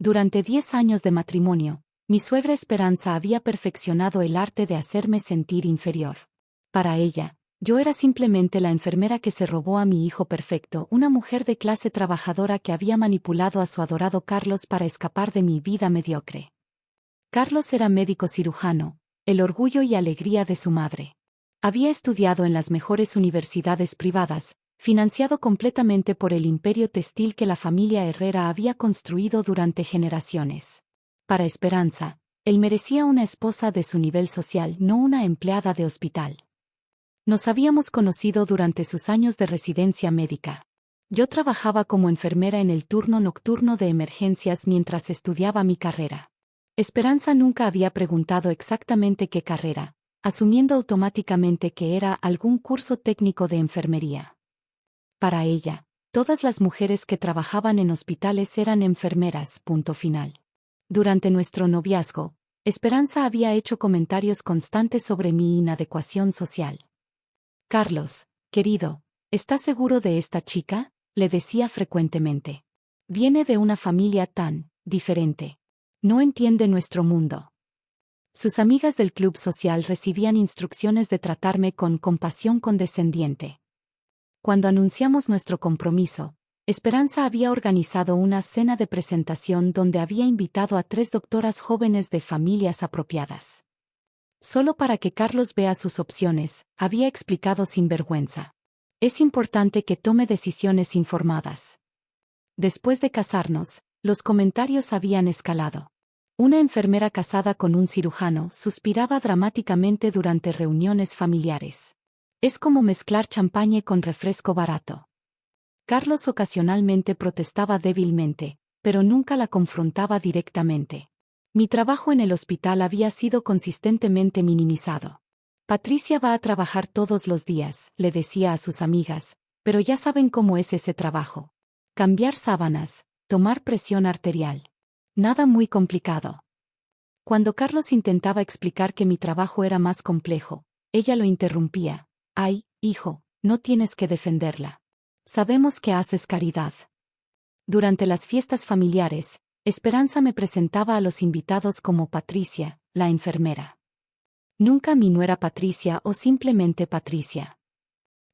Durante 10 años de matrimonio, mi suegra Esperanza había perfeccionado el arte de hacerme sentir inferior. Para ella, yo era simplemente la enfermera que se robó a mi hijo perfecto, una mujer de clase trabajadora que había manipulado a su adorado Carlos para escapar de mi vida mediocre. Carlos era médico cirujano, el orgullo y alegría de su madre. Había estudiado en las mejores universidades privadas, financiado completamente por el imperio textil que la familia Herrera había construido durante generaciones. Para Esperanza, él merecía una esposa de su nivel social, no una empleada de hospital. Nos habíamos conocido durante sus años de residencia médica. Yo trabajaba como enfermera en el turno nocturno de emergencias mientras estudiaba mi carrera. Esperanza nunca había preguntado exactamente qué carrera, asumiendo automáticamente que era algún curso técnico de enfermería. Para ella, todas las mujeres que trabajaban en hospitales eran enfermeras, punto final. Durante nuestro noviazgo, Esperanza había hecho comentarios constantes sobre mi inadecuación social. Carlos, querido, ¿estás seguro de esta chica?, le decía frecuentemente. Viene de una familia tan diferente. No entiende nuestro mundo. Sus amigas del club social recibían instrucciones de tratarme con compasión condescendiente. Cuando anunciamos nuestro compromiso, Esperanza había organizado una cena de presentación donde había invitado a 3 doctoras jóvenes de familias apropiadas. Solo para que Carlos vea sus opciones, había explicado sin vergüenza. Es importante que tome decisiones informadas. Después de casarnos, los comentarios habían escalado. Una enfermera casada con un cirujano suspiraba dramáticamente durante reuniones familiares. Es como mezclar champaña con refresco barato. Carlos ocasionalmente protestaba débilmente, pero nunca la confrontaba directamente. Mi trabajo en el hospital había sido consistentemente minimizado. Patricia va a trabajar todos los días, le decía a sus amigas, pero ya saben cómo es ese trabajo. Cambiar sábanas, tomar presión arterial. Nada muy complicado. Cuando Carlos intentaba explicar que mi trabajo era más complejo, ella lo interrumpía. Ay, hijo, no tienes que defenderla. Sabemos que haces caridad. Durante las fiestas familiares, Esperanza me presentaba a los invitados como Patricia, la enfermera. Nunca mi nuera Patricia o simplemente Patricia.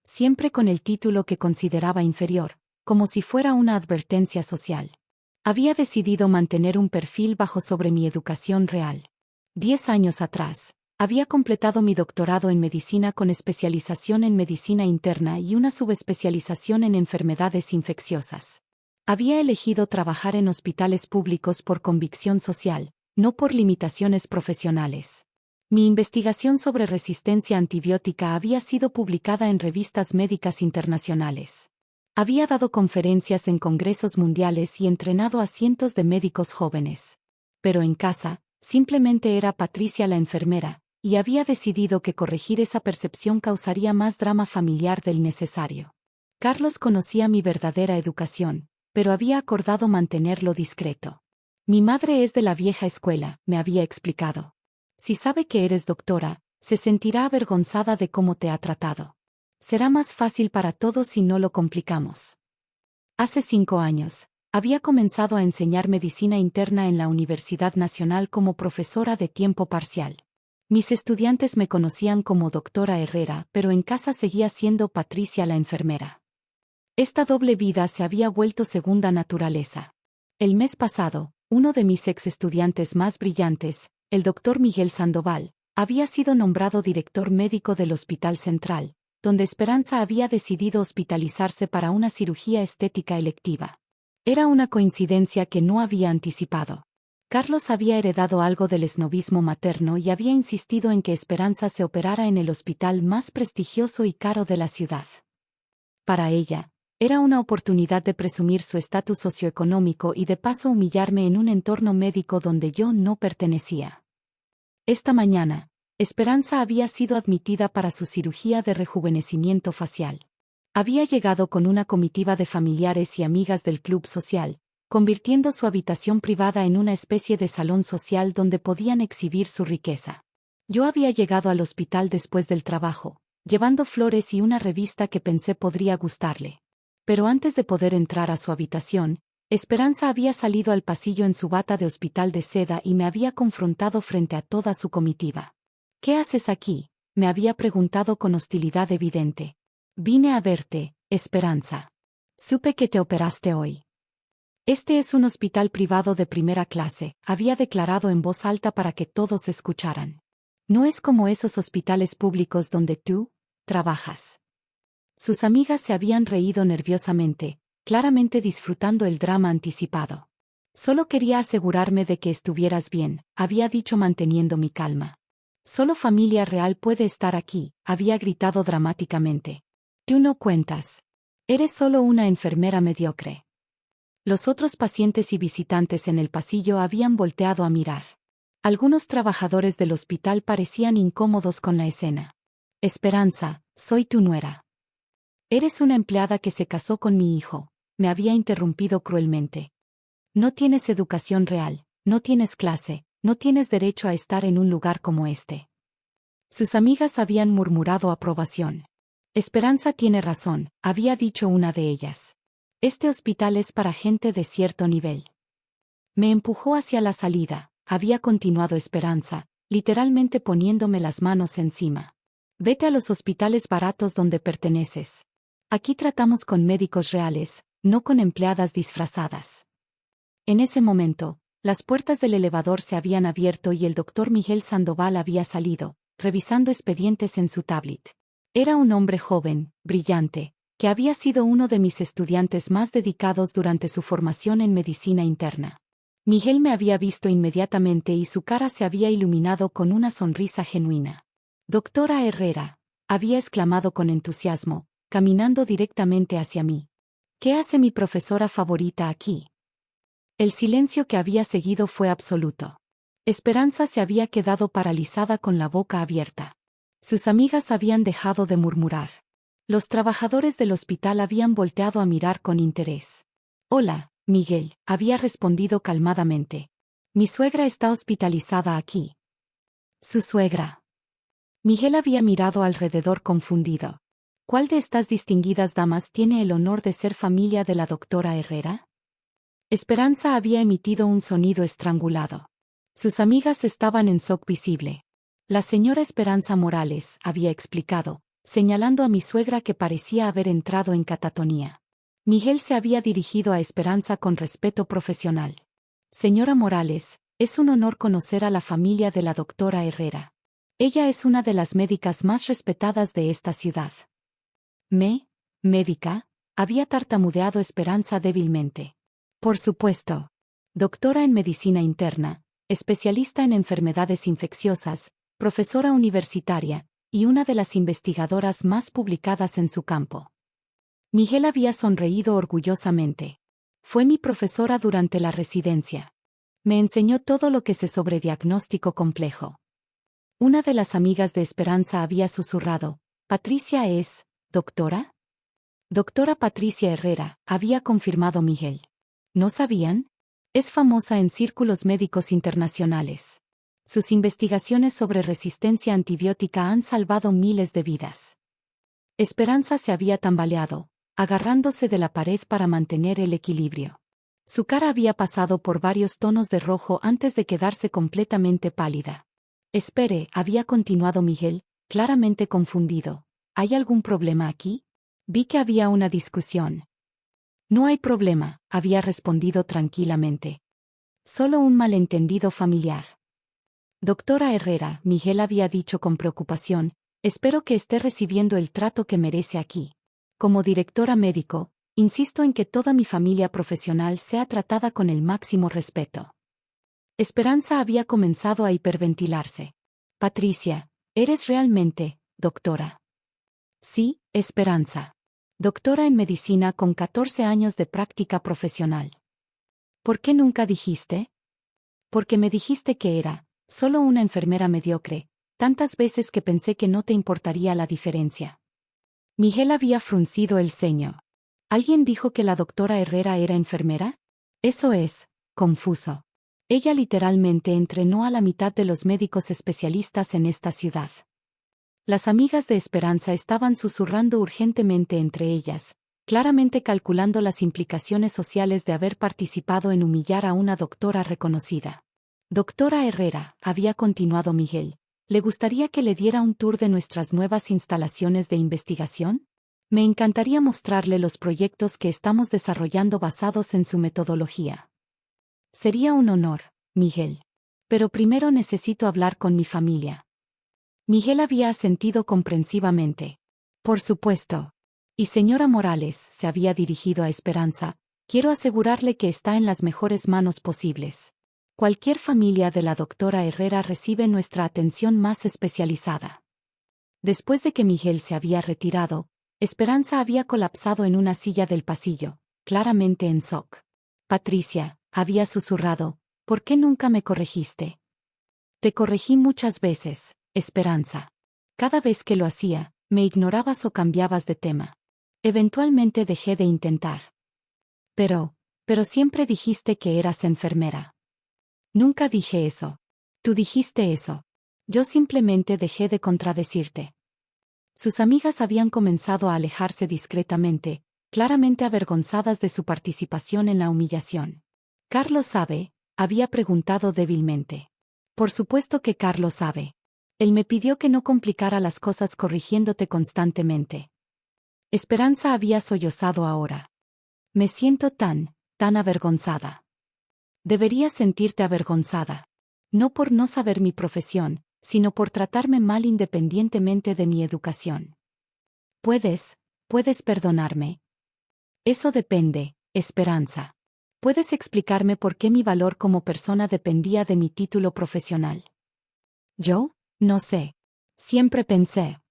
Siempre con el título que consideraba inferior, como si fuera una advertencia social. Había decidido mantener un perfil bajo sobre mi educación real. 10 años atrás, había completado mi doctorado en medicina con especialización en medicina interna y una subespecialización en enfermedades infecciosas. Había elegido trabajar en hospitales públicos por convicción social, no por limitaciones profesionales. Mi investigación sobre resistencia antibiótica había sido publicada en revistas médicas internacionales. Había dado conferencias en congresos mundiales y entrenado a cientos de médicos jóvenes. Pero en casa, simplemente era Patricia la enfermera, y había decidido que corregir esa percepción causaría más drama familiar del necesario. Carlos conocía mi verdadera educación, pero había acordado mantenerlo discreto. Mi madre es de la vieja escuela, me había explicado. Si sabe que eres doctora, se sentirá avergonzada de cómo te ha tratado. Será más fácil para todos si no lo complicamos. Hace 5 años, había comenzado a enseñar medicina interna en la Universidad Nacional como profesora de tiempo parcial. Mis estudiantes me conocían como doctora Herrera, pero en casa seguía siendo Patricia la enfermera. Esta doble vida se había vuelto segunda naturaleza. El mes pasado, uno de mis ex estudiantes más brillantes, el doctor Miguel Sandoval, había sido nombrado director médico del Hospital Central, donde Esperanza había decidido hospitalizarse para una cirugía estética electiva. Era una coincidencia que no había anticipado. Carlos había heredado algo del esnovismo materno y había insistido en que Esperanza se operara en el hospital más prestigioso y caro de la ciudad. Para ella, era una oportunidad de presumir su estatus socioeconómico y de paso humillarme en un entorno médico donde yo no pertenecía. Esta mañana, Esperanza había sido admitida para su cirugía de rejuvenecimiento facial. Había llegado con una comitiva de familiares y amigas del club social, convirtiendo su habitación privada en una especie de salón social donde podían exhibir su riqueza. Yo había llegado al hospital después del trabajo, llevando flores y una revista que pensé podría gustarle. Pero antes de poder entrar a su habitación, Esperanza había salido al pasillo en su bata de hospital de seda y me había confrontado frente a toda su comitiva. ¿Qué haces aquí?, me había preguntado con hostilidad evidente. Vine a verte, Esperanza. Supe que te operaste hoy. Este es un hospital privado de primera clase, había declarado en voz alta para que todos escucharan. No es como esos hospitales públicos donde tú trabajas. Sus amigas se habían reído nerviosamente, claramente disfrutando el drama anticipado. Solo quería asegurarme de que estuvieras bien, había dicho manteniendo mi calma. Solo familia real puede estar aquí, había gritado dramáticamente. Tú no cuentas. Eres solo una enfermera mediocre. Los otros pacientes y visitantes en el pasillo habían volteado a mirar. Algunos trabajadores del hospital parecían incómodos con la escena. Esperanza, soy tu nuera. Eres una empleada que se casó con mi hijo, me había interrumpido cruelmente. No tienes educación real, no tienes clase, no tienes derecho a estar en un lugar como este. Sus amigas habían murmurado aprobación. Esperanza tiene razón, había dicho una de ellas. Este hospital es para gente de cierto nivel. Me empujó hacia la salida, había continuado Esperanza, literalmente poniéndome las manos encima. Vete a los hospitales baratos donde perteneces. Aquí tratamos con médicos reales, no con empleadas disfrazadas. En ese momento, las puertas del elevador se habían abierto y el doctor Miguel Sandoval había salido, revisando expedientes en su tablet. Era un hombre joven, brillante, que había sido uno de mis estudiantes más dedicados durante su formación en medicina interna. Miguel me había visto inmediatamente y su cara se había iluminado con una sonrisa genuina. «Doctora Herrera», había exclamado con entusiasmo, caminando directamente hacia mí. «¿Qué hace mi profesora favorita aquí?». El silencio que había seguido fue absoluto. Esperanza se había quedado paralizada con la boca abierta. Sus amigas habían dejado de murmurar. Los trabajadores del hospital habían volteado a mirar con interés. «Hola, Miguel», había respondido calmadamente. «Mi suegra está hospitalizada aquí». «¿Su suegra?». Miguel había mirado alrededor confundido. «¿Cuál de estas distinguidas damas tiene el honor de ser familia de la doctora Herrera?». Esperanza había emitido un sonido estrangulado. Sus amigas estaban en shock visible. «La señora Esperanza Morales», había explicado, señalando a mi suegra que parecía haber entrado en catatonía. Miguel se había dirigido a Esperanza con respeto profesional. «Señora Morales, es un honor conocer a la familia de la doctora Herrera. Ella es una de las médicas más respetadas de esta ciudad». «¿Médica?», había tartamudeado Esperanza débilmente. «Por supuesto. Doctora en medicina interna, especialista en enfermedades infecciosas, profesora universitaria, y una de las investigadoras más publicadas en su campo». Miguel había sonreído orgullosamente. «Fue mi profesora durante la residencia. Me enseñó todo lo que sé sobre diagnóstico complejo». Una de las amigas de Esperanza había susurrado: «¿Patricia es doctora?». «Doctora Patricia Herrera», había confirmado Miguel. ¿No sabían? Es famosa en círculos médicos internacionales. Sus investigaciones sobre resistencia antibiótica han salvado miles de vidas. Esperanza se había tambaleado, agarrándose de la pared para mantener el equilibrio. Su cara había pasado por varios tonos de rojo antes de quedarse completamente pálida. «Espere», había continuado Miguel, claramente confundido. «¿Hay algún problema aquí?». Vi que había una discusión. «No hay problema», había respondido tranquilamente. «Solo un malentendido familiar». «Doctora Herrera», Miguel había dicho con preocupación, «espero que esté recibiendo el trato que merece aquí. Como directora médico, insisto en que toda mi familia profesional sea tratada con el máximo respeto». Esperanza había comenzado a hiperventilarse. «Patricia, ¿eres realmente doctora?». «Sí, Esperanza. Doctora en medicina con 14 años de práctica profesional». «¿Por qué nunca dijiste?». «Porque me dijiste que era solo una enfermera mediocre, tantas veces que pensé que no te importaría la diferencia». Miguel había fruncido el ceño. «¿Alguien dijo que la doctora Herrera era enfermera?». «Eso es confuso. Ella literalmente entrenó a la mitad de los médicos especialistas en esta ciudad». Las amigas de Esperanza estaban susurrando urgentemente entre ellas, claramente calculando las implicaciones sociales de haber participado en humillar a una doctora reconocida. Doctora Herrera, había continuado Miguel, ¿le gustaría que le diera un tour de nuestras nuevas instalaciones de investigación? Me encantaría mostrarle los proyectos que estamos desarrollando basados en su metodología. Sería un honor, Miguel. Pero primero necesito hablar con mi familia. Miguel había asentido comprensivamente. Por supuesto. Y señora Morales, se había dirigido a Esperanza, quiero asegurarle que está en las mejores manos posibles. Cualquier familia de la doctora Herrera recibe nuestra atención más especializada. Después de que Miguel se había retirado, Esperanza había colapsado en una silla del pasillo, claramente en shock. Patricia, había susurrado, ¿por qué nunca me corregiste? Te corregí muchas veces, Esperanza. Cada vez que lo hacía, me ignorabas o cambiabas de tema. Eventualmente dejé de intentar. Pero siempre dijiste que eras enfermera. Nunca dije eso. Tú dijiste eso. Yo simplemente dejé de contradecirte. Sus amigas habían comenzado a alejarse discretamente, claramente avergonzadas de su participación en la humillación. ¿Carlos sabe?, había preguntado débilmente. Por supuesto que Carlos sabe. Él me pidió que no complicara las cosas corrigiéndote constantemente. Esperanza había sollozado ahora. Me siento tan avergonzada. Deberías sentirte avergonzada. No por no saber mi profesión, sino por tratarme mal independientemente de mi educación. Puedes perdonarme. Eso depende, Esperanza. ¿Puedes explicarme por qué mi valor como persona dependía de mi título profesional? Yo, no sé. Siempre pensé.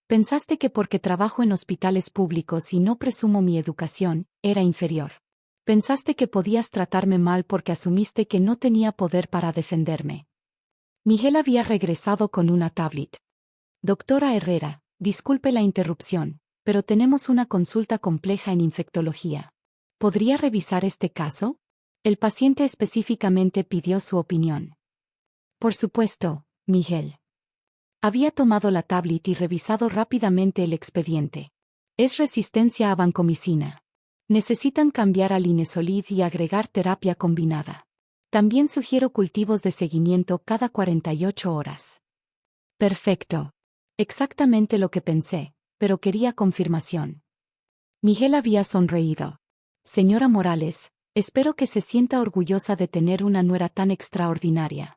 Pensaste que porque trabajo en hospitales públicos y no presumo mi educación, era inferior. Pensaste que podías tratarme mal porque asumiste que no tenía poder para defenderme. Miguel había regresado con una tablet. Doctora Herrera, disculpe la interrupción, pero tenemos una consulta compleja en infectología. ¿Podría revisar este caso? El paciente específicamente pidió su opinión. Por supuesto, Miguel. Había tomado la tablet y revisado rápidamente el expediente. Es resistencia a vancomicina. Necesitan cambiar al Linezolid y agregar terapia combinada. También sugiero cultivos de seguimiento cada 48 horas. Perfecto. Exactamente lo que pensé, pero quería confirmación. Miguel había sonreído. Señora Morales, espero que se sienta orgullosa de tener una nuera tan extraordinaria.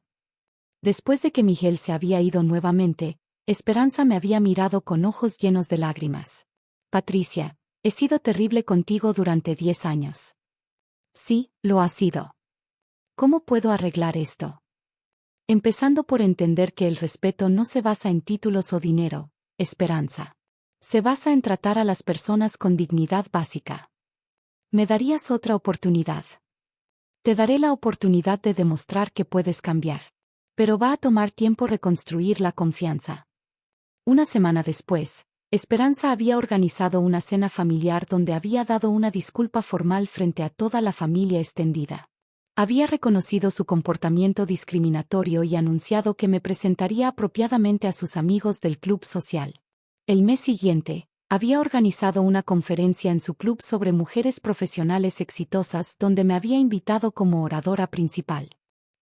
Después de que Miguel se había ido nuevamente, Esperanza me había mirado con ojos llenos de lágrimas. Patricia, he sido terrible contigo durante 10 años. Sí, lo ha sido. ¿Cómo puedo arreglar esto? Empezando por entender que el respeto no se basa en títulos o dinero, Esperanza. Se basa en tratar a las personas con dignidad básica. ¿Me darías otra oportunidad? Te daré la oportunidad de demostrar que puedes cambiar. Pero va a tomar tiempo reconstruir la confianza. Una semana después, Esperanza había organizado una cena familiar donde había dado una disculpa formal frente a toda la familia extendida. Había reconocido su comportamiento discriminatorio y anunciado que me presentaría apropiadamente a sus amigos del club social. El mes siguiente, había organizado una conferencia en su club sobre mujeres profesionales exitosas donde me había invitado como oradora principal.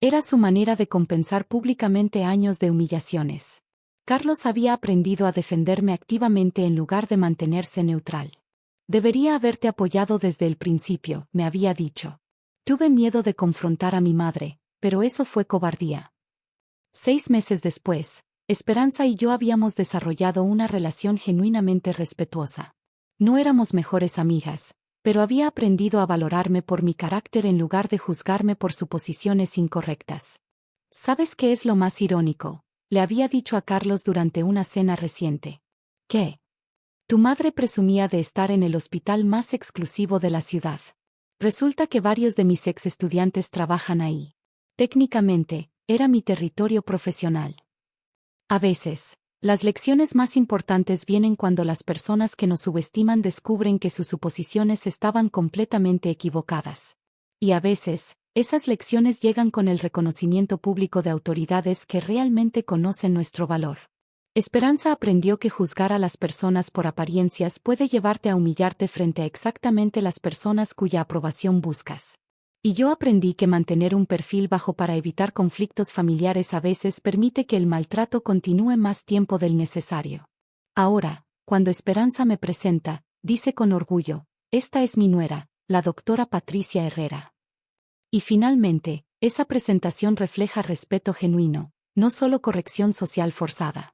Era su manera de compensar públicamente años de humillaciones. Carlos había aprendido a defenderme activamente en lugar de mantenerse neutral. Debería haberte apoyado desde el principio, me había dicho. Tuve miedo de confrontar a mi madre, pero eso fue cobardía. 6 meses después, Esperanza y yo habíamos desarrollado una relación genuinamente respetuosa. No éramos mejores amigas, pero había aprendido a valorarme por mi carácter en lugar de juzgarme por suposiciones incorrectas. ¿Sabes qué es lo más irónico? Le había dicho a Carlos durante una cena reciente. ¿Qué? Tu madre presumía de estar en el hospital más exclusivo de la ciudad. Resulta que varios de mis ex estudiantes trabajan ahí. Técnicamente, era mi territorio profesional. A veces, las lecciones más importantes vienen cuando las personas que nos subestiman descubren que sus suposiciones estaban completamente equivocadas. Y a veces, esas lecciones llegan con el reconocimiento público de autoridades que realmente conocen nuestro valor. Esperanza aprendió que juzgar a las personas por apariencias puede llevarte a humillarte frente a exactamente las personas cuya aprobación buscas. Y yo aprendí que mantener un perfil bajo para evitar conflictos familiares a veces permite que el maltrato continúe más tiempo del necesario. Ahora, cuando Esperanza me presenta, dice con orgullo, esta es mi nuera, la doctora Patricia Herrera. Y finalmente, esa presentación refleja respeto genuino, no solo corrección social forzada.